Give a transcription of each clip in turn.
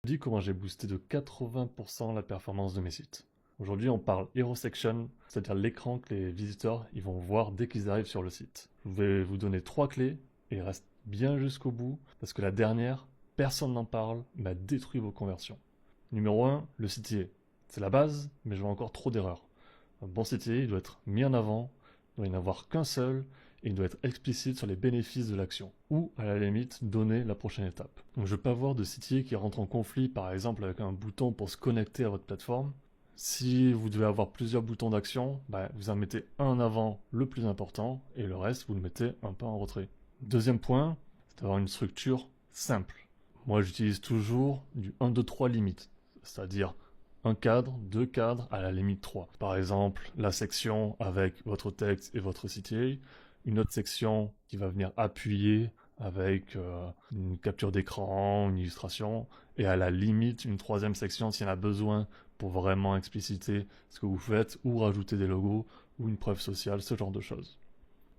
Je dis comment j'ai boosté de 80% la performance de mes sites. Aujourd'hui, on parle Hero Section, c'est-à-dire l'écran que les visiteurs ils vont voir dès qu'ils arrivent sur le site. Je vais vous donner 3 clés et reste bien jusqu'au bout parce que la dernière, personne n'en parle, m'a détruit vos conversions. Numéro 1, le CTA. C'est la base, mais je vois encore trop d'erreurs. Un bon CTA, il doit être mis en avant, il doit y en avoir qu'un seul, et il doit être explicite sur les bénéfices de l'action, ou à la limite donner la prochaine étape. Donc je ne veux pas voir de CTA qui rentre en conflit par exemple avec un bouton pour se connecter à votre plateforme. Si vous devez avoir plusieurs boutons d'action, vous en mettez un en avant le plus important, et le reste vous le mettez un peu en retrait. Deuxième point, c'est d'avoir une structure simple. Moi j'utilise toujours du 1, 2, 3 limite, c'est-à-dire un cadre, deux cadres, à la limite 3. Par exemple, la section avec votre texte et votre CTA, une autre section qui va venir appuyer avec une capture d'écran, une illustration, et à la limite une troisième section s'il y en a besoin pour vraiment expliciter ce que vous faites, ou rajouter des logos, ou une preuve sociale, ce genre de choses.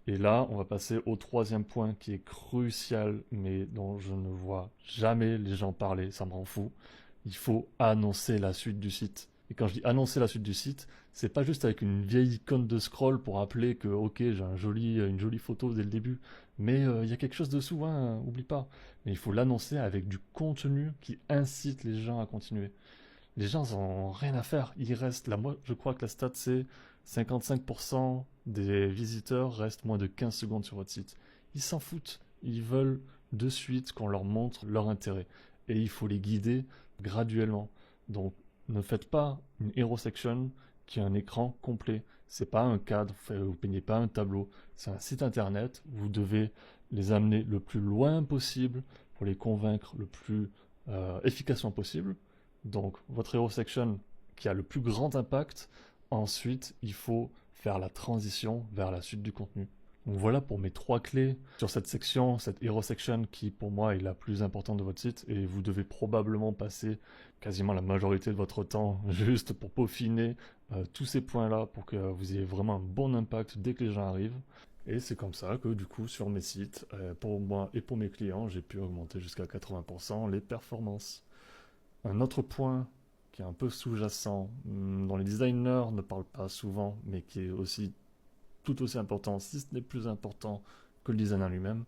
Et là, on va passer au troisième point qui est crucial, mais dont je ne vois jamais les gens parler, ça me rend fou. Il faut annoncer la suite du site. Et quand je dis annoncer la suite du site, c'est pas juste avec une vieille icône de scroll pour rappeler que ok, j'ai une jolie photo dès le début, mais il y a quelque chose dessous, hein, oublie pas. Mais il faut l'annoncer avec du contenu qui incite les gens à continuer. Les gens n'en ont rien à faire. Ils restent là. Moi, je crois que la stat, c'est 55% des visiteurs restent moins de 15 secondes sur votre site. Ils s'en foutent. Ils veulent de suite qu'on leur montre leur intérêt. Et il faut les guider graduellement. Donc, ne faites pas une hero section qui a un écran complet. C'est pas un cadre, vous peignez pas un tableau. C'est un site internet. Vous devez les amener le plus loin possible pour les convaincre le plus efficacement possible. Donc, votre hero section qui a le plus grand impact. Ensuite, il faut faire la transition vers la suite du contenu. Donc voilà pour mes 3 clés sur cette section, cette hero section qui pour moi est la plus importante de votre site, et vous devez probablement passer quasiment la majorité de votre temps juste pour peaufiner tous ces points-là pour que vous ayez vraiment un bon impact dès que les gens arrivent. Et c'est comme ça que du coup sur mes sites, pour moi et pour mes clients, j'ai pu augmenter jusqu'à 80% les performances. Un autre point qui est un peu sous-jacent, dont les designers ne parlent pas souvent, mais qui est aussi tout aussi important, si ce n'est plus important que le design en lui-même,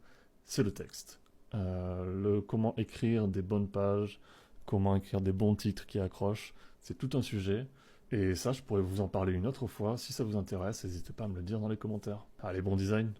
c'est le texte. Comment écrire des bonnes pages, comment écrire des bons titres qui accrochent, c'est tout un sujet. Et ça, je pourrais vous en parler une autre fois. Si ça vous intéresse, n'hésitez pas à me le dire dans les commentaires. Allez, bon design!